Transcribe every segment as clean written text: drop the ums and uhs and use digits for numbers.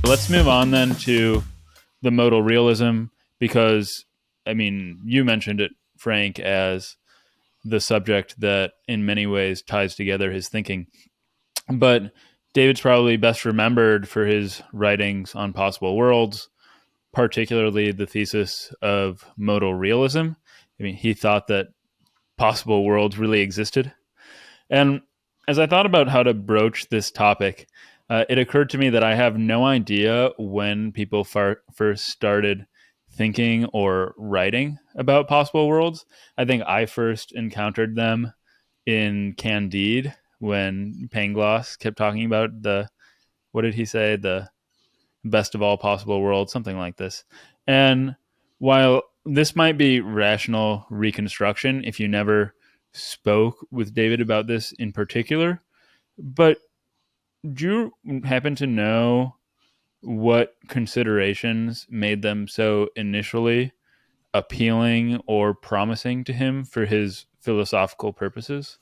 Let's move on then to the modal realism, because, I mean, you mentioned it, Frank, as the subject that in many ways ties together his thinking. But David's probably best remembered for his writings on possible worlds, particularly the thesis of modal realism. I mean, he thought that possible worlds really existed. And as I thought about how to broach this topic, it occurred to me that I have no idea when people first started thinking or writing about possible worlds. I think I first encountered them in Candide when Pangloss kept talking about what did he say? The best of all possible worlds, something like this. And while this might be rational reconstruction, if you never spoke with David about this in particular, but do you happen to know what considerations made them so initially appealing or promising to him for his philosophical purposes?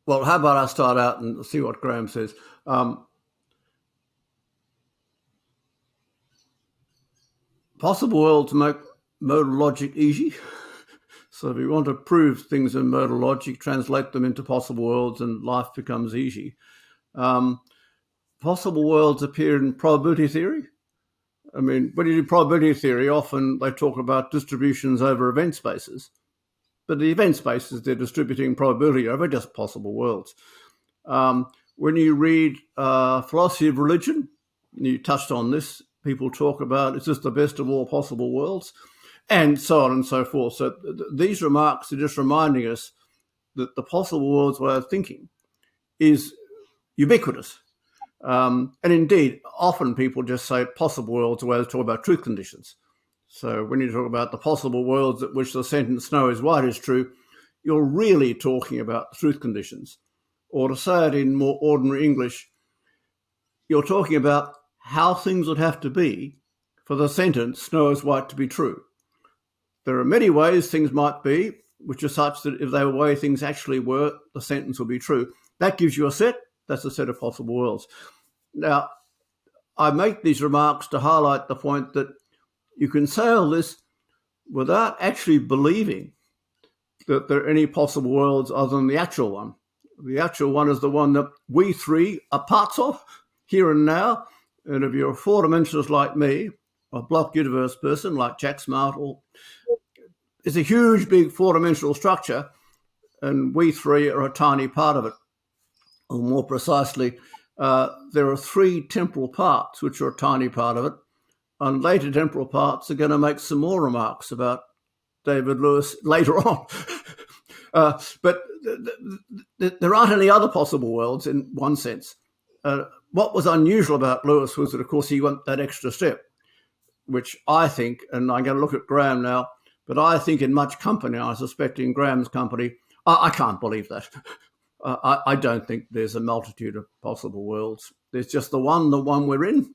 Well, how about I start out and see what Graham says. Possible worlds make modal logic easy. So if you want to prove things in modal logic, translate them into possible worlds and life becomes easy. Possible worlds appear in probability theory. I mean, when you do probability theory, often they talk about distributions over event spaces. But the event spaces they're distributing probability over are just possible worlds. When you read philosophy of religion, you touched on this, people talk about, is this the best of all possible worlds? And so on and so forth. So these remarks are just reminding us that the possible worlds way of thinking is ubiquitous. And indeed, often people just say possible worlds way to talk about truth conditions. So when you talk about the possible worlds at which the sentence "snow is white" is true, you're really talking about truth conditions. Or to say it in more ordinary English, you're talking about how things would have to be for the sentence "snow is white" to be true. There are many ways things might be, which are such that if they were the way things actually were, the sentence will be true. That gives you a set. That's a set of possible worlds. Now, I make these remarks to highlight the point that you can say all this without actually believing that there are any possible worlds other than the actual one. The actual one is the one that we three are parts of, here and now. And if you're a four-dimensionalist like me, a block universe person like Jack Smart, it's a huge, big four-dimensional structure, and we three are a tiny part of it. Or more precisely, there are three temporal parts which are a tiny part of it, and later temporal parts are going to make some more remarks about David Lewis later on. But there aren't any other possible worlds in one sense. What was unusual about Lewis was that, of course, he went that extra step, which I think, and I'm going to look at Graham now, but I think in much company, I suspect in Graham's company, I can't believe that. I don't think there's a multitude of possible worlds. There's just the one we're in.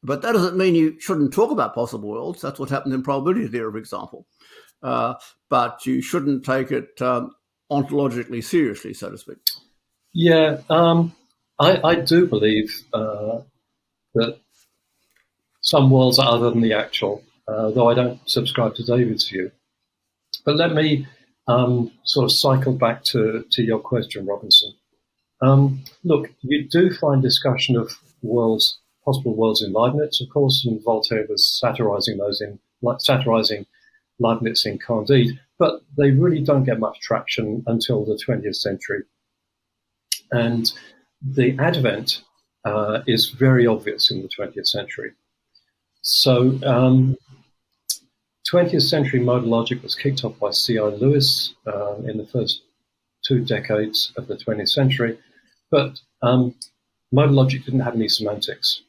But that doesn't mean you shouldn't talk about possible worlds. That's what happened in probability theory, for example. But you shouldn't take it ontologically seriously, so to speak. Yeah, I do believe that some worlds are other than the actual, though I don't subscribe to David's view. But let me sort of cycle back to your question, Robinson. Look, you do find discussion of worlds, possible worlds in Leibniz, of course, and Voltaire was satirizing Leibniz in Candide, but they really don't get much traction until the 20th century. And the advent is very obvious in the 20th century. So 20th century modal logic was kicked off by C.I. Lewis in the first 2 decades of the 20th century, but modal logic didn't have any semantics.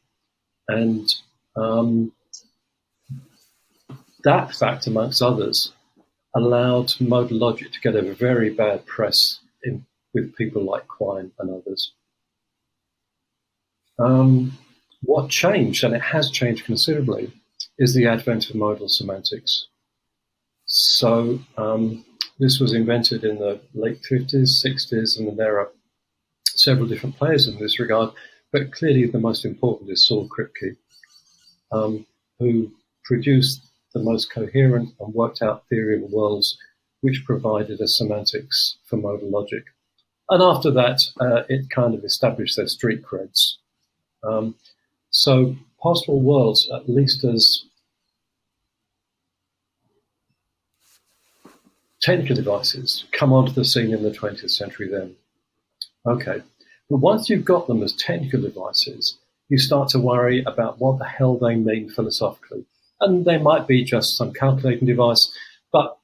And that fact, amongst others, allowed modal logic to get a very bad press with people like Quine and others. What changed, and it has changed considerably, is the advent of modal semantics. So this was invented in the late 50s, 60s, and there are several different players in this regard. but clearly the most important is Saul Kripke, who produced the most coherent and worked out theory of worlds, which provided a semantics for modal logic. And after that, it kind of established their street creds. So possible worlds, at least as technical devices, come onto the scene in the 20th century then. Okay, but once you've got them as technical devices, you start to worry about what the hell they mean philosophically. And they might be just some calculating device, but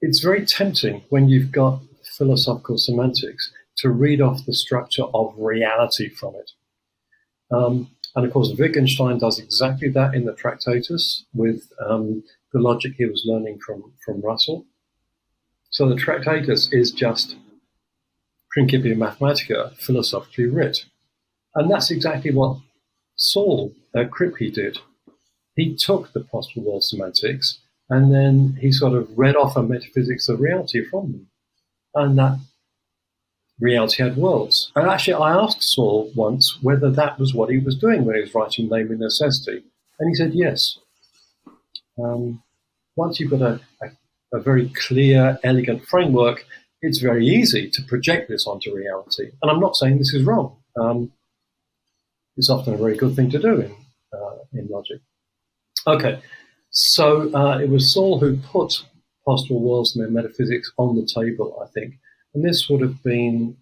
it's very tempting when you've got philosophical semantics to read off the structure of reality from it. And of course, Wittgenstein does exactly that in the Tractatus with the logic he was learning from Russell. So the Tractatus is just Principia Mathematica philosophically writ. And that's exactly what Saul Kripke did. He took the possible world semantics and then he sort of read off a metaphysics of reality from them. And that reality had worlds. And actually, I asked Saul once whether that was what he was doing when he was writing Naming Necessity. And he said yes. Once you've got a very clear, elegant framework, it's very easy to project this onto reality. And I'm not saying this is wrong. It's often a very good thing to do in logic. Okay, so it was Saul who put possible worlds and their metaphysics on the table, I think. And this would have been,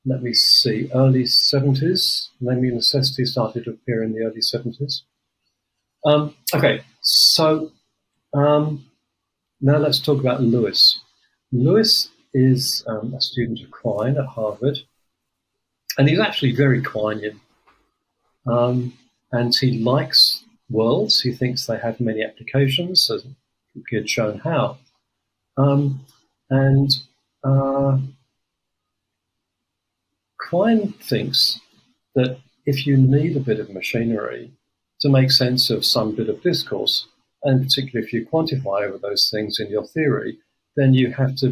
let me see, early 70s. Naming Necessity started to appear in the early 70s. Okay, so now let's talk about Lewis. Lewis is a student of Quine at Harvard, and he's actually very Quinean. And he likes worlds. He thinks they have many applications, as he had shown how. Quine thinks that if you need a bit of machinery to make sense of some bit of discourse, and particularly if you quantify over those things in your theory, then you have to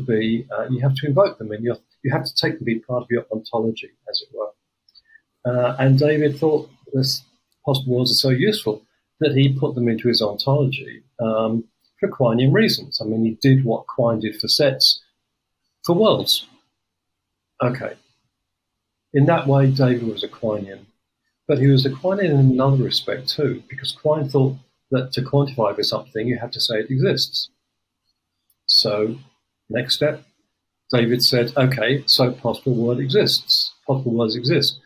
invoke them, and you have to take them to be part of your ontology, as it were. And David thought this possible worlds are so useful that he put them into his ontology for Quinean reasons. I mean, he did what Quine did for sets for worlds. Okay. In that way, David was a Quinean. But he was a Quinean in another respect too, because Quine thought that to quantify with something, you have to say it exists. So, next step, David said, okay, so possible world exists. Possible worlds exist.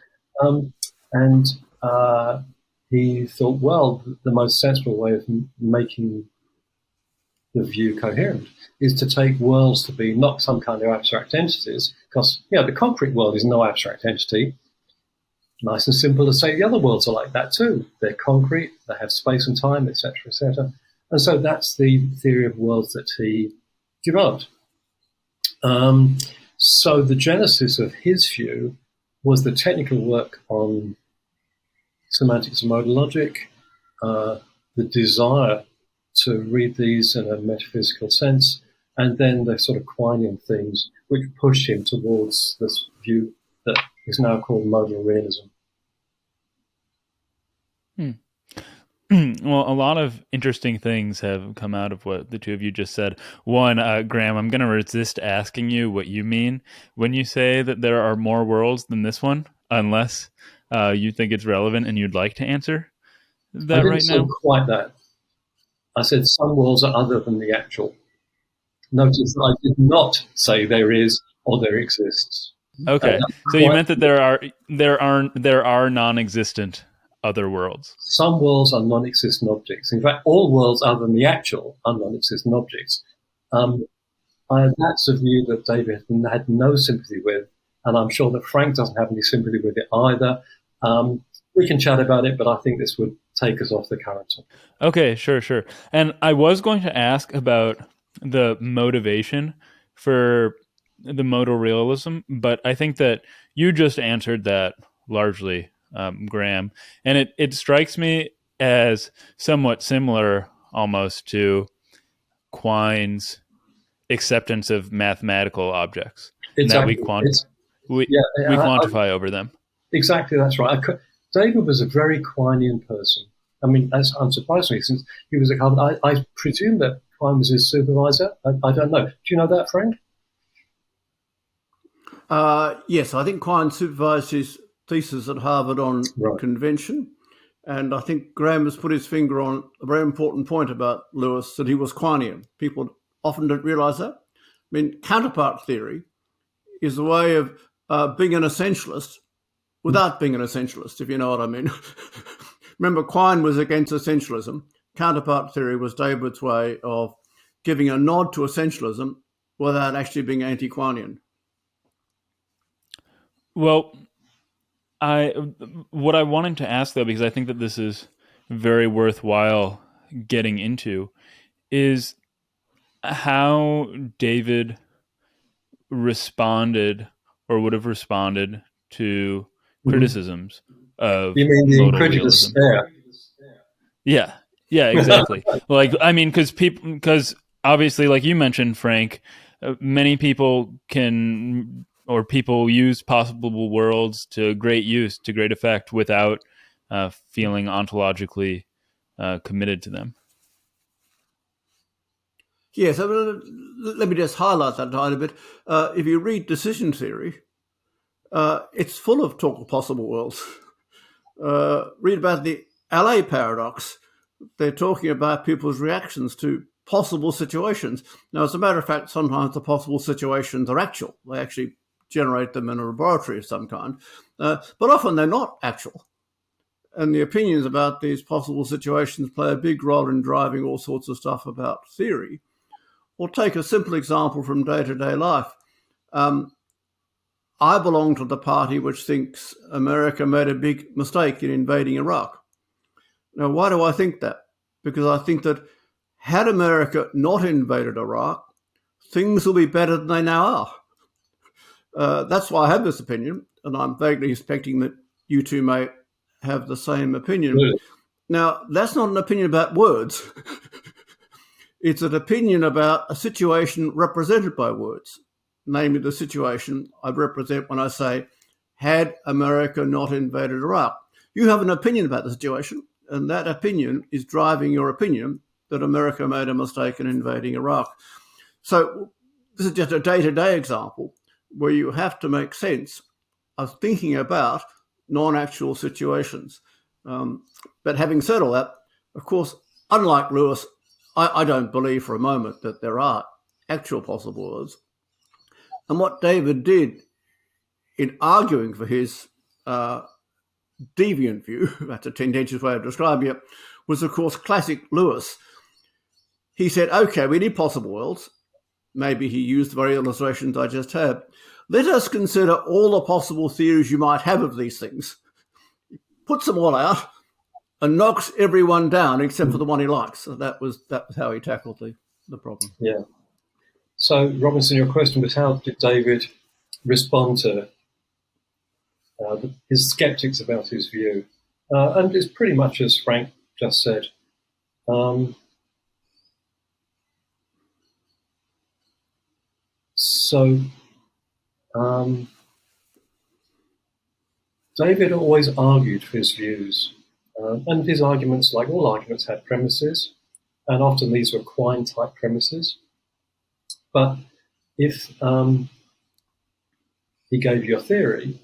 He thought, well, the most sensible way of making the view coherent is to take worlds to be not some kind of abstract entities, because the concrete world is no abstract entity. Nice and simple to say the other worlds are like that too. They're concrete, they have space and time, etc., etc. And so that's the theory of worlds that he developed. So the genesis of his view was the technical work on semantics and modal logic, the desire to read these in a metaphysical sense, and then the sort of Quinean things which push him towards this view that is now called modal realism. Well, a lot of interesting things have come out of what the two of you just said. One, Graham, I'm going to resist asking you what you mean when you say that there are more worlds than this one, unless you think it's relevant and you'd like to answer that right now. I didn't say quite that. I said some worlds are other than the actual. Notice that I did not say there is or there exists. Okay, so you meant that there are non-existent other worlds. Some worlds are non-existent objects. In fact, all worlds other than the actual are non-existent objects. That's a view that David had no sympathy with, and I'm sure that Frank doesn't have any sympathy with it either. We can chat about it, but I think this would take us off the current topic. Okay, sure. And I was going to ask about the motivation for the modal realism, but I think that you just answered that largely, Graham. And it strikes me as somewhat similar almost to Quine's acceptance of mathematical objects. Exactly. we Yeah, quantify over them. Exactly, that's right. David was a very Quinean person. I mean, as unsurprisingly, since he was a carbon, I presume that Quine was his supervisor. I don't know. Do you know that, Frank? Yes, I think Quine supervised his thesis at Harvard on convention. And I think Graham has put his finger on a very important point about Lewis, that he was Quinean. People often don't realise that. I mean, counterpart theory is a way of being an essentialist without being an essentialist, if you know what I mean. Remember, Quine was against essentialism. Counterpart theory was David's way of giving a nod to essentialism without actually being anti-Quinean. Well, what I wanted to ask, though, because I think that this is very worthwhile getting into, is how David responded or would have responded to criticisms of you mean the modal incredulous realism. stare? Yeah, exactly. Because obviously, like you mentioned, Frank, many people people use possible worlds to great use, to great effect, without feeling ontologically committed to them. Yes, let me just highlight that a tiny bit. If you read decision theory, it's full of talk of possible worlds. Read about the LA paradox. They're talking about people's reactions to possible situations. Now, as a matter of fact, sometimes the possible situations are actual. They actually generate them in a laboratory of some kind. But often they're not actual. And the opinions about these possible situations play a big role in driving all sorts of stuff about theory. Or take a simple example from day-to-day life. I belong to the party which thinks America made a big mistake in invading Iraq. Now, why do I think that? Because I think that had America not invaded Iraq, things will be better than they now are. That's why I have this opinion, and I'm vaguely expecting that you two may have the same opinion. Really? Now, that's not an opinion about words. It's an opinion about a situation represented by words, namely the situation I represent when I say, had America not invaded Iraq. You have an opinion about the situation, and that opinion is driving your opinion that America made a mistake in invading Iraq. So this is just a day-to-day example where you have to make sense of thinking about non-actual situations. But having said all that, of course, unlike Lewis, I don't believe for a moment that there are actual possible worlds. And what David did in arguing for his deviant view, that's a tendentious way of describing it, was, of course, classic Lewis. He said, okay, we need possible worlds. Maybe he used the very illustrations I just had. Let us consider all the possible theories you might have of these things. Puts them all out and knocks everyone down except for the one he likes. So that was how he tackled the problem. Yeah. So, Robinson, your question was, how did David respond to his skeptics about his view? And it's pretty much as Frank just said. David always argued for his views. And his arguments, like all arguments, had premises. And often these were Quine-type premises. But if he gave you a theory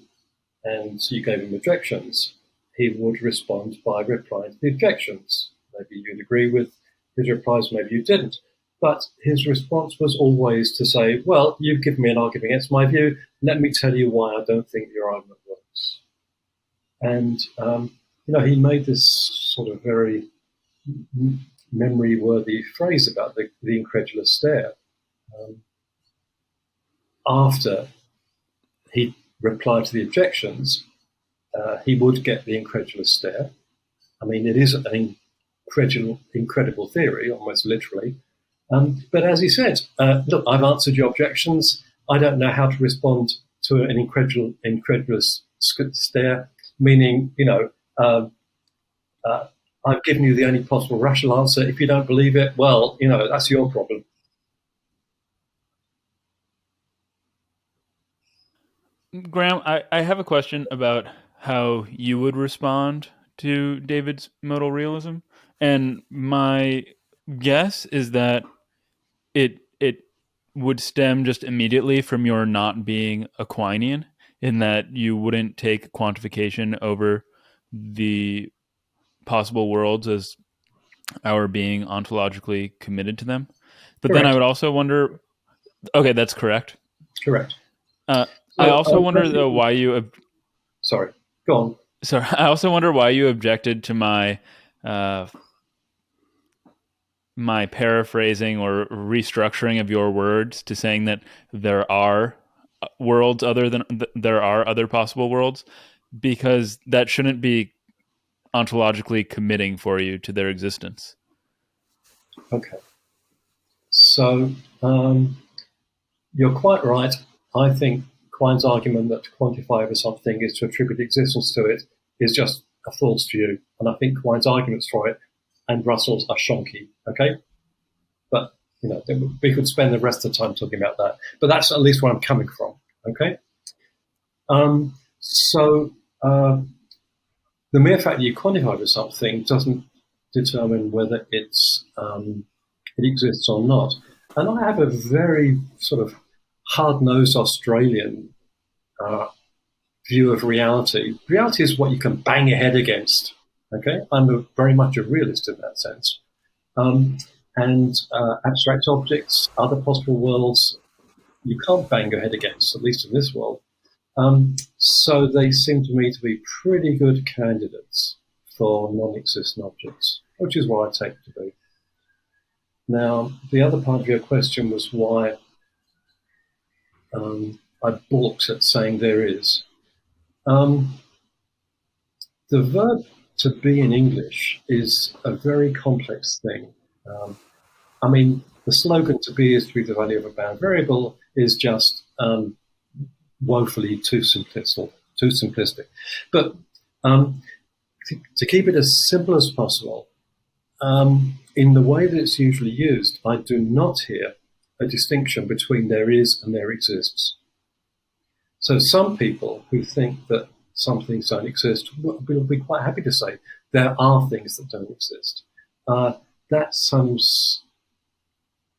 and you gave him objections, he would respond by replying to the objections. Maybe you'd agree with his replies, maybe you didn't. But his response was always to say, well, you've given me an argument against my view. Let me tell you why I don't think your argument works. And, he made this sort of very memory-worthy phrase about the incredulous stare. After he replied to the objections, he would get the incredulous stare. I mean, it is an incredible theory, almost literally. But as he said, look, I've answered your objections. I don't know how to respond to an incredulous stare, meaning, I've given you the only possible rational answer. If you don't believe it, well, that's your problem. Graham, I have a question about how you would respond to David's modal realism. And my guess is that it would stem just immediately from your not being Aquinian, in that you wouldn't take quantification over the possible worlds as our being ontologically committed to them. But then I Correct. would also wonder, okay, that's correct. Correct. I So, also wonder though why you sorry, go on. sorry, I also wonder why you objected to my uh, my paraphrasing or restructuring of your words to saying that there are worlds other than there are other possible worlds, because that shouldn't be ontologically committing for you to their existence. Okay. So you're quite right. I think Quine's argument that to quantify over something is to attribute existence to it is just a false view. And I think Quine's arguments for it and Russell's are shonky. Okay. But, you know, we could spend the rest of the time talking about that. But that's at least where I'm coming from. Okay. The mere fact that you quantify over something doesn't determine whether it exists or not. And I have a very sort of hard-nosed Australian view of reality. Reality is what you can bang your head against. Okay, I'm very much a realist in that sense. And abstract objects, other possible worlds, you can't bang your head against, at least in this world. So they seem to me to be pretty good candidates for non-existent objects, which is what I take to be. Now, the other part of your question was why I balked at saying there is. The verb to be in English is a very complex thing. I mean, the slogan "to be is to be the value of a bound variable" is just woefully too simplistic. But to keep it as simple as possible, in the way that it's usually used, I do not hear a distinction between there is and there exists. So some people who think that some things don't exist will be quite happy to say there are things that don't exist.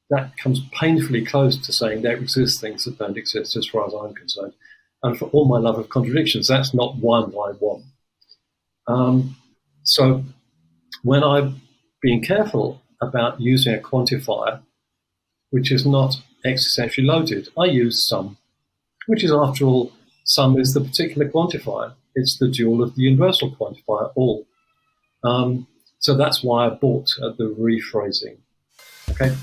That comes painfully close to saying there exist things that don't exist, as far as I'm concerned. And for all my love of contradictions, that's not one I want. So when I'm being careful about using a quantifier, which is not existentially loaded, I use sum, which is, after all, sum is the particular quantifier. It's the dual of the universal quantifier, all. So that's why I balked at the rephrasing. Okay.